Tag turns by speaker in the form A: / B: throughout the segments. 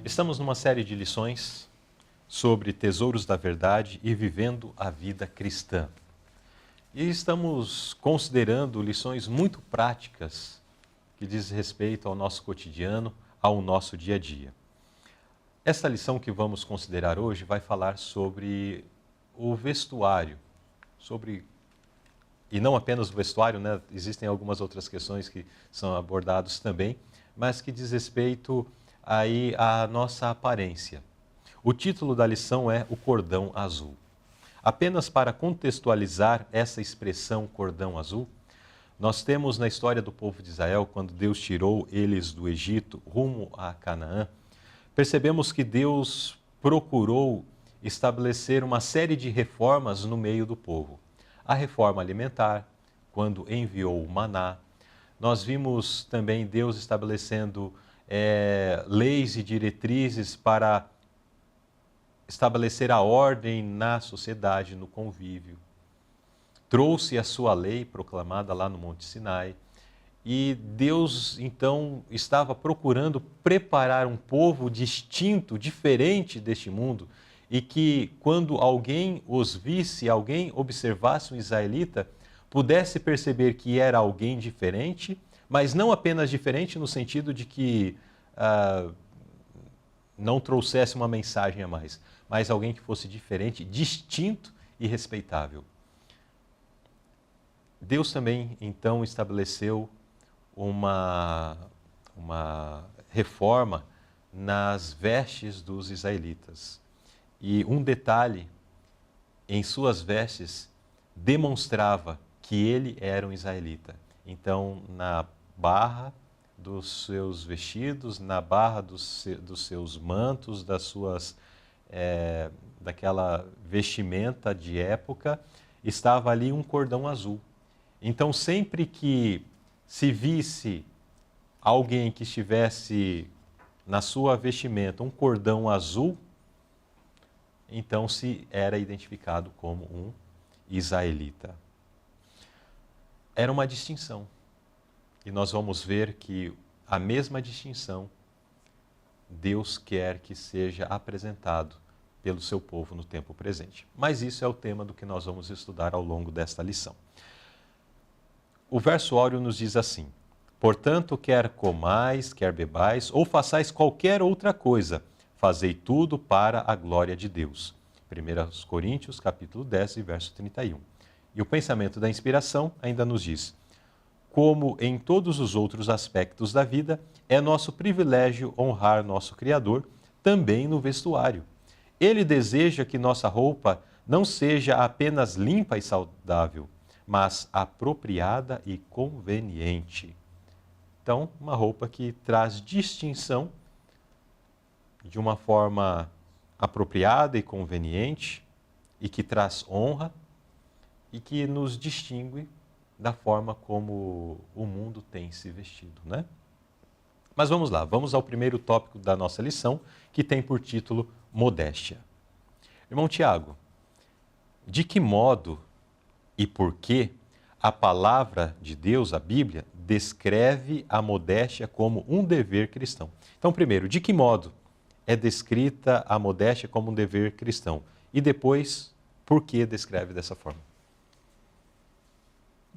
A: Estamos numa série de lições sobre tesouros da verdade e vivendo a vida cristã. E estamos considerando lições muito práticas que diz respeito ao nosso cotidiano, ao nosso dia a dia. Esta lição que vamos considerar hoje vai falar sobre o vestuário, e não apenas o vestuário, né? Existem algumas outras questões que são abordadas também, mas que diz respeito aí à nossa aparência. O título da lição é O Cordão Azul. Apenas para contextualizar essa expressão cordão azul, nós temos na história do povo de Israel, quando Deus tirou eles do Egito rumo a Canaã, percebemos que Deus procurou estabelecer uma série de reformas no meio do povo. A reforma alimentar, quando enviou o maná. Nós vimos também Deus estabelecendo leis e diretrizes para estabelecer a ordem na sociedade, no convívio. Trouxe a sua lei proclamada lá no Monte Sinai. E Deus, então, estava procurando preparar um povo distinto, diferente deste mundo, e que quando alguém os visse, alguém observasse um israelita, pudesse perceber que era alguém diferente, mas não apenas diferente no sentido de que não trouxesse uma mensagem a mais, mas alguém que fosse diferente, distinto e respeitável. Deus também, então, estabeleceu uma reforma nas vestes dos israelitas. E um detalhe em suas vestes demonstrava que ele era um israelita. Então, na barra dos seus vestidos, na barra dos seus mantos, daquela vestimenta de época, estava ali um cordão azul. Então, sempre que se visse alguém que estivesse na sua vestimenta um cordão azul, então se era identificado como um israelita. Era uma distinção. E nós vamos ver que a mesma distinção Deus quer que seja apresentado pelo seu povo no tempo presente. Mas isso é o tema do que nós vamos estudar ao longo desta lição. O verso áureo nos diz assim: portanto, quer comais, quer bebais, ou façais qualquer outra coisa, fazei tudo para a glória de Deus. 1 Coríntios, capítulo 10, verso 31. E o pensamento da inspiração ainda nos diz: como em todos os outros aspectos da vida, é nosso privilégio honrar nosso Criador, também no vestuário. Ele deseja que nossa roupa não seja apenas limpa e saudável, mas apropriada e conveniente. Então, uma roupa que traz distinção de uma forma apropriada e conveniente, e que traz honra, e que nos distingue da forma como o mundo tem se vestido, né? Mas vamos lá, vamos ao primeiro tópico da nossa lição, que tem por título modéstia. Irmão Tiago, de que modo e por que a palavra de Deus, a Bíblia, descreve a modéstia como um dever cristão? Então, primeiro, de que modo é descrita a modéstia como um dever cristão? E depois, por que descreve dessa forma?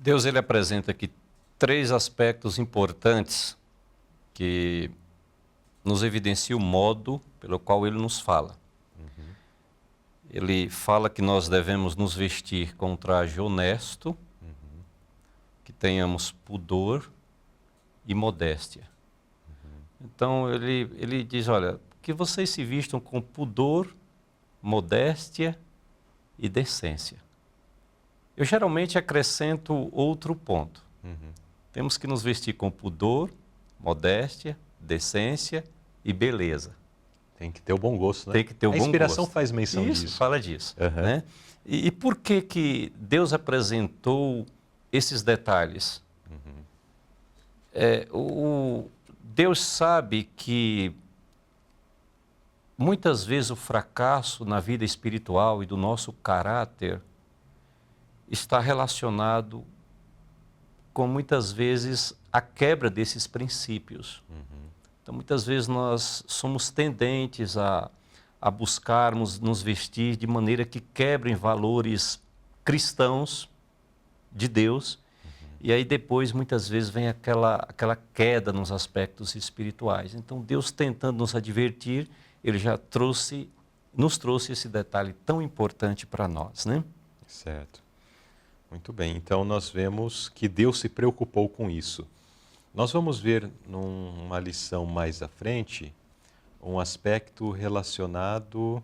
B: Deus ele apresenta aqui três aspectos importantes que nos evidenciam o modo pelo qual ele nos fala. Ele fala que nós devemos nos vestir com um traje honesto, que tenhamos pudor e modéstia. Então, ele diz, olha, que vocês se vistam com pudor, modéstia e decência. Eu geralmente acrescento outro ponto. Temos que nos vestir com pudor, modéstia, decência e beleza.
A: Tem que ter o bom gosto, né?
B: Tem que ter o bom gosto.
A: A inspiração faz menção disso.
B: Isso, fala disso. Né? E por que Deus apresentou esses detalhes? Deus sabe que muitas vezes o fracasso na vida espiritual e do nosso caráter está relacionado com muitas vezes a quebra desses princípios. Então, muitas vezes nós somos tendentes a buscarmos nos vestir de maneira que quebrem valores cristãos de Deus, e aí depois muitas vezes vem aquela queda nos aspectos espirituais. Então Deus, tentando nos advertir, Ele já nos trouxe esse detalhe tão importante para nós, né?
A: Certo. Muito bem. Então nós vemos que Deus se preocupou com isso. Nós vamos ver numa lição mais à frente um aspecto relacionado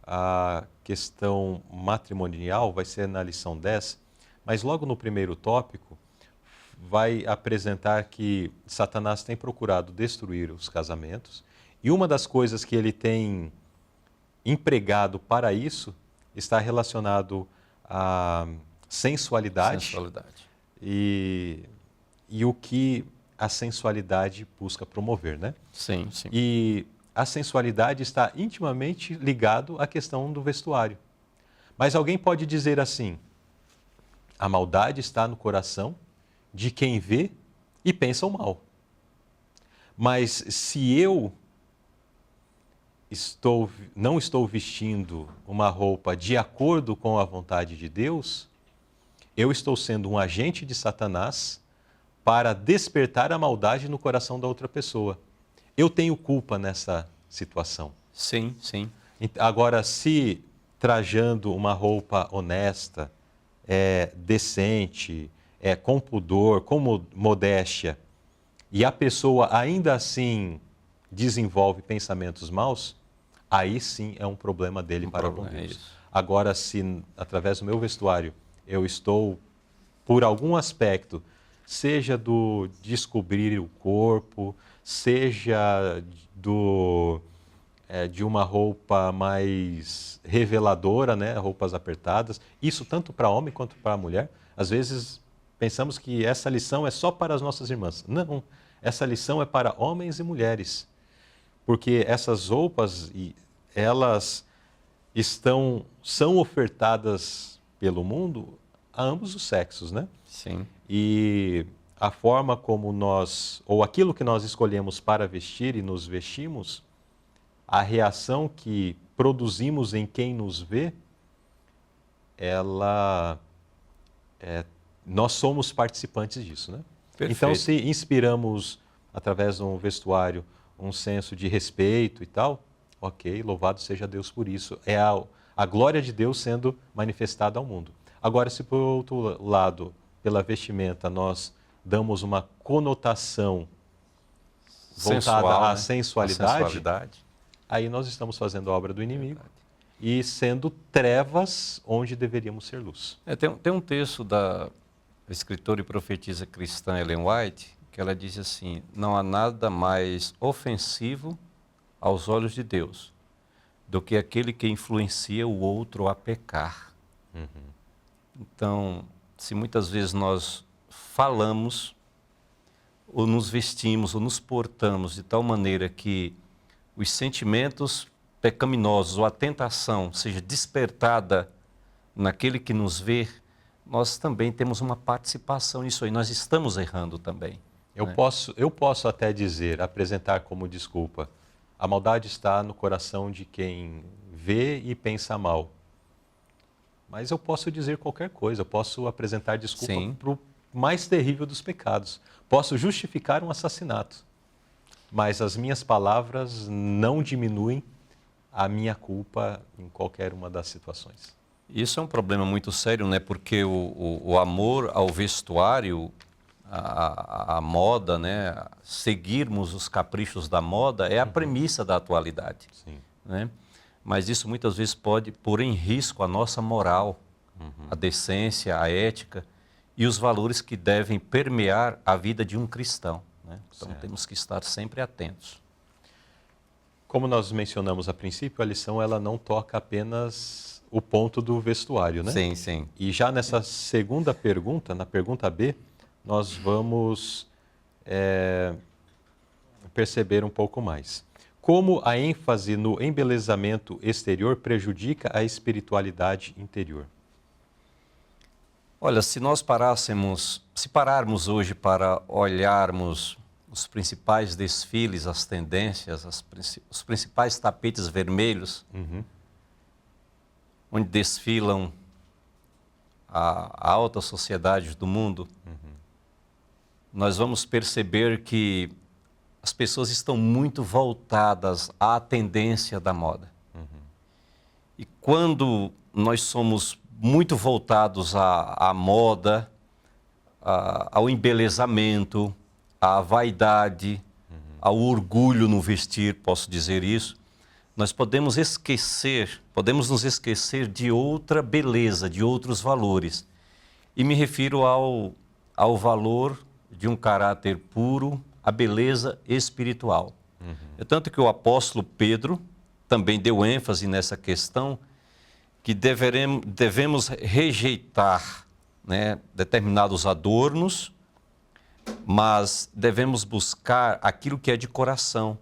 A: à questão matrimonial, vai ser na lição 10, mas logo no primeiro tópico vai apresentar que Satanás tem procurado destruir os casamentos e uma das coisas que ele tem empregado para isso está relacionado à sensualidade. E o que a sensualidade busca promover, né?
B: Sim, sim.
A: E a sensualidade está intimamente ligado à questão do vestuário. Mas alguém pode dizer assim: a maldade está no coração de quem vê e pensa o mal. Mas se eu não estou vestindo uma roupa de acordo com a vontade de Deus, eu estou sendo um agente de Satanás para despertar a maldade no coração da outra pessoa. Eu tenho culpa nessa situação.
B: Sim, sim.
A: Agora, se trajando uma roupa honesta, decente, com pudor, com modéstia, e a pessoa ainda assim desenvolve pensamentos maus, aí sim é um problema dele para com Deus. Agora, se através do meu vestuário eu estou, por algum aspecto, seja do descobrir o corpo, seja de uma roupa mais reveladora, né? Roupas apertadas, isso tanto para homem quanto para mulher. Às vezes pensamos que essa lição é só para as nossas irmãs. Não, essa lição é para homens e mulheres, porque essas roupas, elas são ofertadas pelo mundo a ambos os sexos, né?
B: Sim.
A: E a forma como ou aquilo que nós escolhemos para vestir e nos vestimos, a reação que produzimos em quem nos vê, nós somos participantes disso, né?
B: Perfeito.
A: Então, se inspiramos, através de um vestuário, um senso de respeito e tal, ok, louvado seja Deus por isso. É a glória de Deus sendo manifestada ao mundo. Agora, se por outro lado, pela vestimenta, nós damos uma conotação voltada à sensualidade, aí nós estamos fazendo a obra do inimigo e sendo trevas onde deveríamos ser luz.
B: Tem um texto da escritora e profetisa cristã Ellen White, que ela diz assim: não há nada mais ofensivo aos olhos de Deus do que aquele que influencia o outro a pecar. Uhum. Então, se muitas vezes nós falamos, ou nos vestimos, ou nos portamos de tal maneira que os sentimentos pecaminosos ou a tentação seja despertada naquele que nos vê, nós também temos uma participação nisso aí, nós estamos errando também.
A: Eu posso até apresentar como desculpa: a maldade está no coração de quem vê e pensa mal. Mas eu posso dizer qualquer coisa, eu posso apresentar desculpa para o mais terrível dos pecados. Posso justificar um assassinato, mas as minhas palavras não diminuem a minha culpa em qualquer uma das situações.
B: Isso é um problema muito sério, né? Porque o amor ao vestuário, a moda, né? Seguirmos os caprichos da moda é a premissa da atualidade.
A: Sim.
B: Né? Mas isso muitas vezes pode pôr em risco a nossa moral, a decência, a ética e os valores que devem permear a vida de um cristão. Né? Então temos que estar sempre atentos.
A: Como nós mencionamos a princípio, a lição ela não toca apenas o ponto do vestuário, né?
B: Sim, sim.
A: E já nessa segunda pergunta, na pergunta B, nós vamos perceber um pouco mais. Como a ênfase no embelezamento exterior prejudica a espiritualidade interior?
B: Olha, se pararmos hoje para olharmos os principais desfiles, as tendências, os principais tapetes vermelhos, onde desfilam a alta sociedade do mundo, nós vamos perceber que as pessoas estão muito voltadas à tendência da moda. E quando nós somos muito voltados à moda, ao embelezamento, à vaidade, ao orgulho no vestir, posso dizer isso, nós podemos nos esquecer de outra beleza, de outros valores. E me refiro ao valor de um caráter puro, a beleza espiritual. É tanto que o apóstolo Pedro também deu ênfase nessa questão, que devemos rejeitar, né, determinados adornos, mas devemos buscar aquilo que é de coração,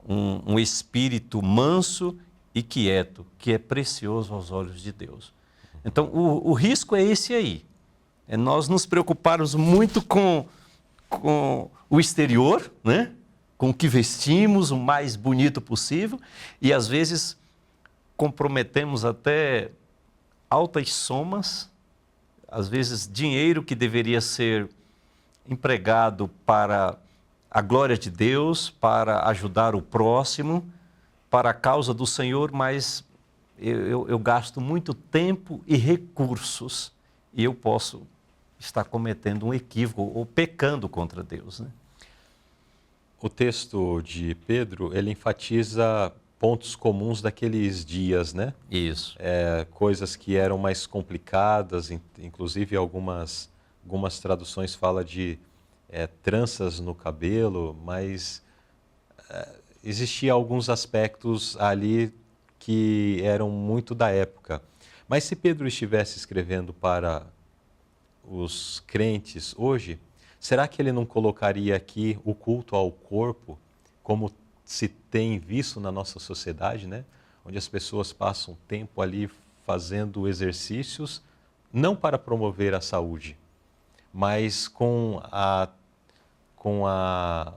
B: um espírito manso e quieto, que é precioso aos olhos de Deus. Então, o risco é esse aí, é nós nos preocuparmos muito com o exterior, né? Com o que vestimos, o mais bonito possível, e às vezes comprometemos até altas somas, às vezes dinheiro que deveria ser empregado para a glória de Deus, para ajudar o próximo, para a causa do Senhor, mas eu gasto muito tempo e recursos e eu posso estar cometendo um equívoco ou pecando contra Deus, né?
A: O texto de Pedro, ele enfatiza pontos comuns daqueles dias, né?
B: Isso.
A: Coisas que eram mais complicadas, inclusive algumas traduções falam de tranças no cabelo, mas existia alguns aspectos ali que eram muito da época. Mas se Pedro estivesse escrevendo para os crentes hoje, será que ele não colocaria aqui o culto ao corpo como se tem visto na nossa sociedade, né? Onde as pessoas passam tempo ali fazendo exercícios, não para promover a saúde, mas com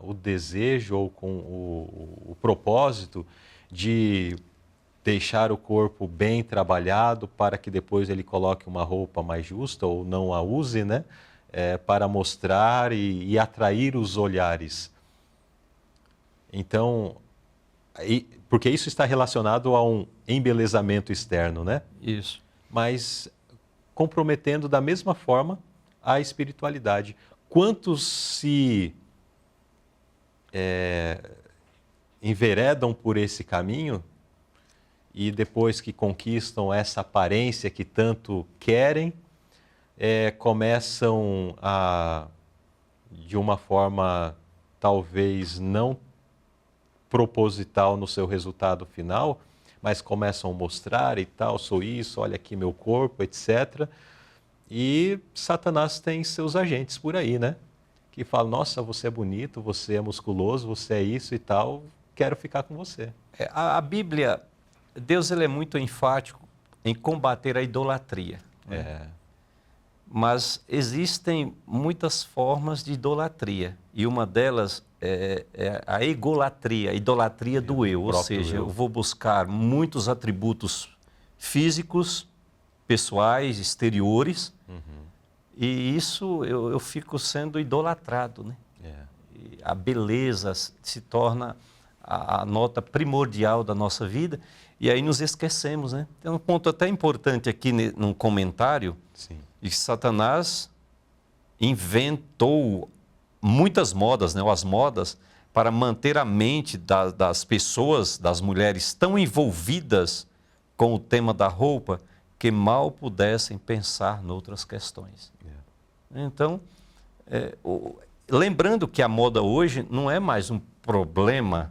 A: o desejo ou com o propósito de deixar o corpo bem trabalhado para que depois ele coloque uma roupa mais justa ou não a use, né? Para mostrar e atrair os olhares. Então, porque isso está relacionado a um embelezamento externo, né?
B: Isso.
A: Mas comprometendo da mesma forma a espiritualidade. Quantos se enveredam por esse caminho e depois que conquistam essa aparência que tanto querem, começam a, de uma forma talvez não proposital no seu resultado final, mas começam a mostrar e tal, sou isso, olha aqui meu corpo, etc. E Satanás tem seus agentes por aí, né? Que falam, nossa, você é bonito, você é musculoso, você é isso e tal, quero ficar com você.
B: A Bíblia, Deus ele é muito enfático em combater a idolatria. Né? Mas existem muitas formas de idolatria, e uma delas é a egolatria, a idolatria do eu, ou seja, eu vou buscar muitos atributos físicos, pessoais, exteriores, e isso eu fico sendo idolatrado, né? E a beleza se torna a nota primordial da nossa vida, e aí nos esquecemos, né? Tem um ponto até importante aqui num comentário,
A: Sim.
B: de que Satanás inventou muitas modas, né, ou as modas, para manter a mente das pessoas, das mulheres, tão envolvidas com o tema da roupa, que mal pudessem pensar noutras questões. Então, lembrando que a moda hoje não é mais um problema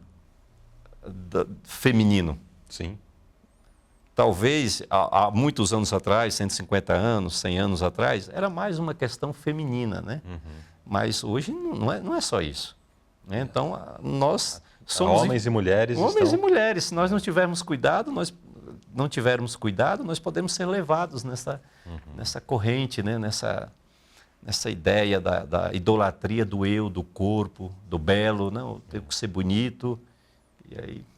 B: feminino.
A: Sim.
B: Talvez, há muitos anos atrás, 150 anos, 100 anos atrás, era mais uma questão feminina, né? Mas hoje não é só isso. Né? Então, nós somos...
A: Homens e mulheres
B: e mulheres. Se nós não tivermos cuidado, nós podemos ser levados nessa corrente, né? nessa ideia da idolatria do eu, do corpo, do belo, não, tem que ser bonito.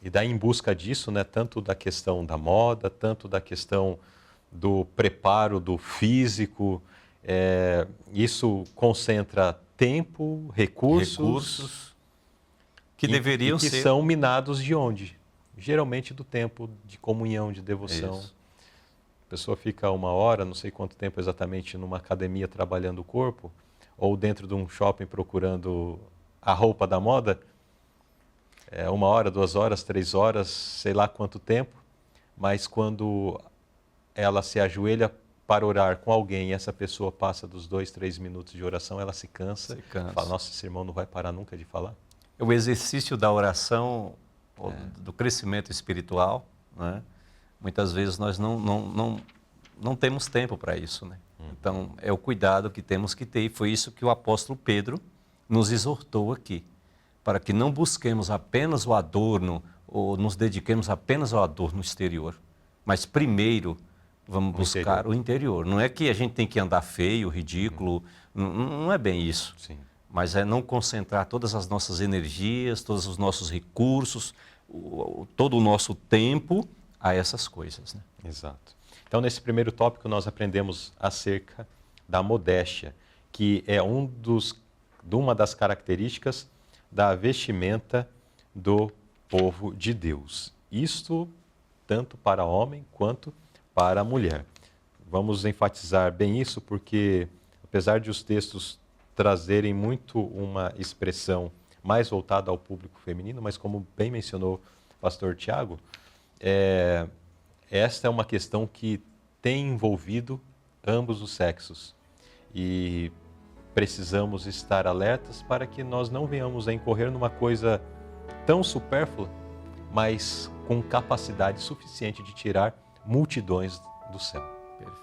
A: E daí em busca disso, né, tanto da questão da moda, tanto da questão do preparo do físico, isso concentra tempo, recursos
B: que deveriam
A: que
B: ser...
A: são minados de onde? Geralmente do tempo de comunhão, de devoção.
B: Isso.
A: A pessoa fica 1 hora, não sei quanto tempo exatamente, numa academia trabalhando o corpo, ou dentro de um shopping procurando a roupa da moda, 1 hora, 2 horas, 3 horas, sei lá quanto tempo, mas quando ela se ajoelha para orar com alguém e essa pessoa passa dos 2, 3 minutos de oração, ela se cansa. Fala, nossa, esse irmão não vai parar nunca de falar.
B: O exercício da oração, do crescimento espiritual, né? Muitas vezes nós não temos tempo para isso, né? Então, é o cuidado que temos que ter, e foi isso que o apóstolo Pedro nos exortou aqui, para que não busquemos apenas o adorno, ou nos dediquemos apenas ao adorno exterior, mas primeiro vamos buscar o interior. Não é que a gente tem que andar feio, ridículo, não é bem isso.
A: Sim.
B: Mas é não concentrar todas as nossas energias, todos os nossos recursos, todo o nosso tempo a essas coisas, né?
A: Exato. Então, nesse primeiro tópico, nós aprendemos acerca da modéstia, que é uma das características da vestimenta do povo de Deus. Isto tanto para homem quanto para a mulher. Vamos enfatizar bem isso porque, apesar de os textos trazerem muito uma expressão mais voltada ao público feminino, mas como bem mencionou o pastor Tiago, esta é uma questão que tem envolvido ambos os sexos e precisamos estar alertas para que nós não venhamos a incorrer numa coisa tão supérflua, mas com capacidade suficiente de tirar multidões do céu.
B: Perfeito.